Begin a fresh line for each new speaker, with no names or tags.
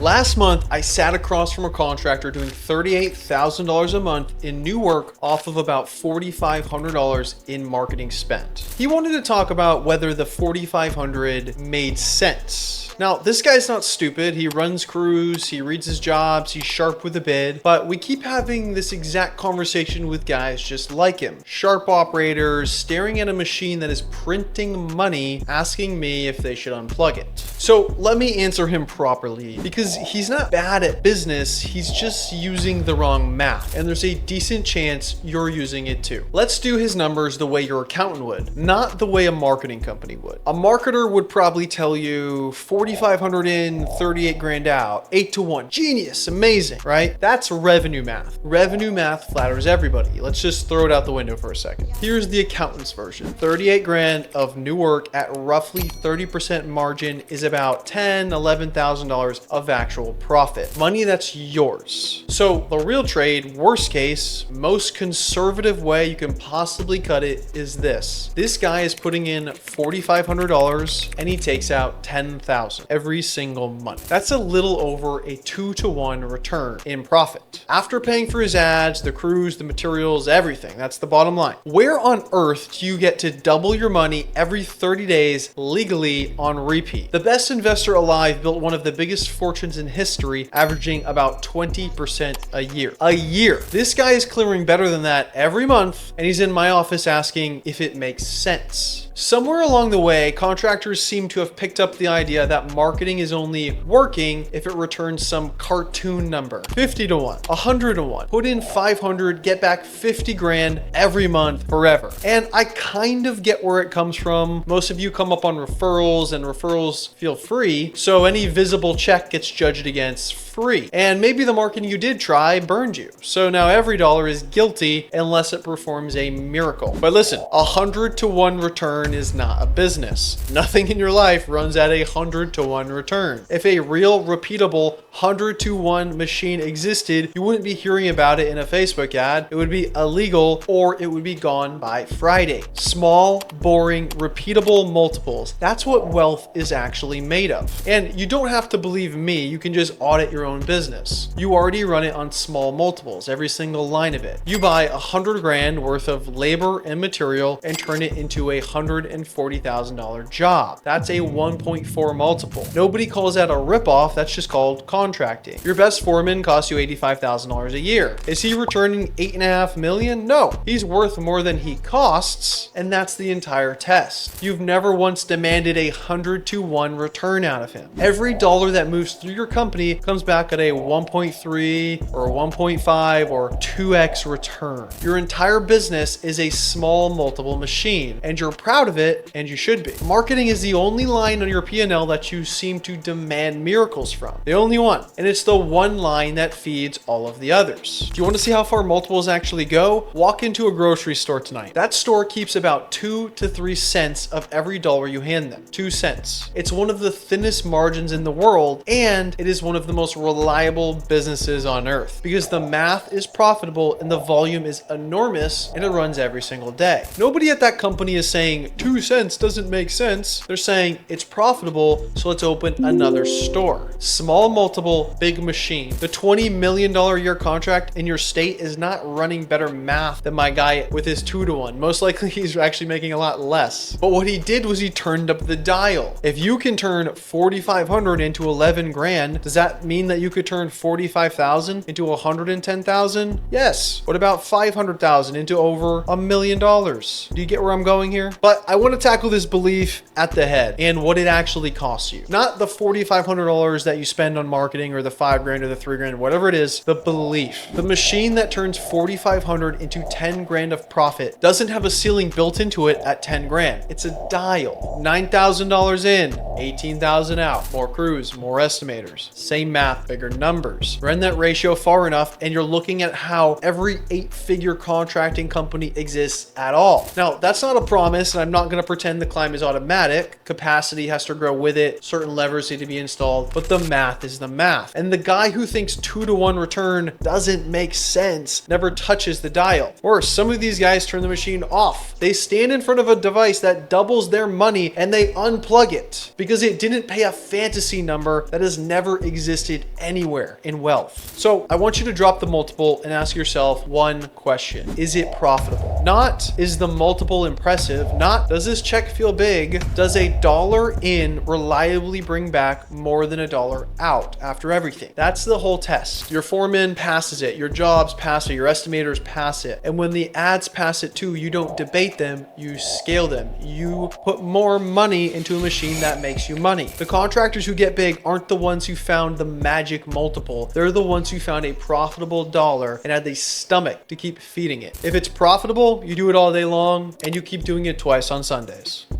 Last month, I sat across from a contractor doing $38,000 a month in new work off of about $4,500 in marketing spent. He wanted to talk about whether the $4,500 made sense. Now, this guy's not stupid. He runs crews, he reads his jobs, he's sharp with a bid, but we keep having this exact conversation with guys just like him. Sharp operators staring at a machine that is printing money, asking me if they should unplug it. So let me answer him properly, because he's not bad at business, he's just using the wrong math, and there's a decent chance you're using it too. Let's do his numbers the way your accountant would, not the way a marketing company would. A marketer would probably tell you 4,500 in, 38 grand out, 8 to 1. Genius, amazing, right? That's revenue math. Revenue math flatters everybody. Let's just throw it out the window for a second. Here's the accountant's version. 38 grand of new work at roughly 30% margin is about $10,000, $11,000 of actual profit. Money that's yours. So the real trade, worst case, most conservative way you can possibly cut it is this. This guy is putting in $4,500 and he takes out $10,000 every single month. That's a little over a 2-to-1 return in profit. After paying for his ads, the crews, the materials, everything. That's the bottom line. Where on earth do you get to double your money every 30 days legally on repeat? The best investor alive built one of the biggest fortunes in history, averaging about 20% a year. A year. This guy is clearing better than that every month, and he's in my office asking if it makes sense. Somewhere along the way, contractors seem to have picked up the idea that marketing is only working if it returns some cartoon number. 50 to 1, 100 to 1. Put in 500, get back 50 grand every month forever. And I kind of get where it comes from. Most of you come up on referrals, and referrals feel free, so any visible check gets judged against free. And maybe the marketing you did try burned you. So now every dollar is guilty unless it performs a miracle. But listen, 100 to 1 return is not a business. Nothing in your life runs at 100 to 1 return. If a real repeatable 100 to 1 machine existed, you wouldn't be hearing about it in a Facebook ad. It would be illegal, or it would be gone by Friday. Small, boring, repeatable multiples. That's what wealth is actually made of. And you don't have to believe me. You can just audit your own business. You already run it on small multiples, every single line of it. You buy 100 grand worth of labor and material and turn it into a $140,000 job. That's a 1.4 multiple. Nobody calls that a ripoff. That's just called contracting. Your best foreman costs you $85,000 a year. Is he returning $8.5 million? No, he's worth more than he costs, and that's the entire test. You've never once demanded 100 to 1 return out of him. Every dollar that moves through your company comes back at a 1.3 or 1.5 or 2x return. Your entire business is a small multiple machine, and you're proud of it, and you should be. Marketing is the only line on your P&L that you seem to demand miracles from. The only one. And it's the one line that feeds all of the others. Do you want to see how far multiples actually go? Walk into a grocery store tonight. That store keeps about 2 to 3 cents of every dollar you hand them. 2 cents. It's one of the thinnest margins in the world, and it is one of the most reliable businesses on earth, because the math is profitable and the volume is enormous, and it runs every single day. Nobody at that company is saying 2 cents doesn't make sense. They're saying it's profitable, so let's open another store. Small multiple, big machine. The $20 million a year contract in your state is not running better math than my guy with his 2 to 1. Most likely he's actually making a lot less. But what he did was he turned up the dial. If you can turn 4,500 into 11 grand, does that mean that you could turn 45,000 into 110,000? Yes. What about 500,000 into over $1 million? Do you get where I'm going here? But I want to tackle this belief at the head and what it actually costs you. Not the $4,500 that you spend on marketing, or the 5 grand or the 3 grand, whatever it is, the belief. The machine that turns 4,500 into 10 grand of profit doesn't have a ceiling built into it at 10 grand. It's a dial. $9,000 in, 18,000 out. More crews, more estimators. Same math, bigger numbers. Run that ratio far enough and you're looking at how every 8-figure contracting company exists at all. Now, that's not a promise, and I'm not going to pretend the climb is automatic. Capacity has to grow with it. Certain levers need to be installed, but the math is the math. And the guy who thinks 2 to 1 return doesn't make sense never touches the dial. Worse, some of these guys turn the machine off. They stand in front of a device that doubles their money and they unplug it because it didn't pay a fantasy number that has never existed anywhere in wealth. So I want you to drop the multiple and ask yourself one question. Is it profitable? Not, is the multiple impressive? Not, does this check feel big? Does a dollar in reliably bring back more than a dollar out after everything? That's the whole test. Your foreman passes it, your jobs pass it, your estimators pass it. And when the ads pass it too, you don't debate them, you scale them. You put more money into a machine that makes you money. The contractors who get big aren't the ones who found the magic multiple. They're the ones who found a profitable dollar and had the stomach to keep feeding it. If it's profitable, you do it all day long and you keep doing it twice on Sundays.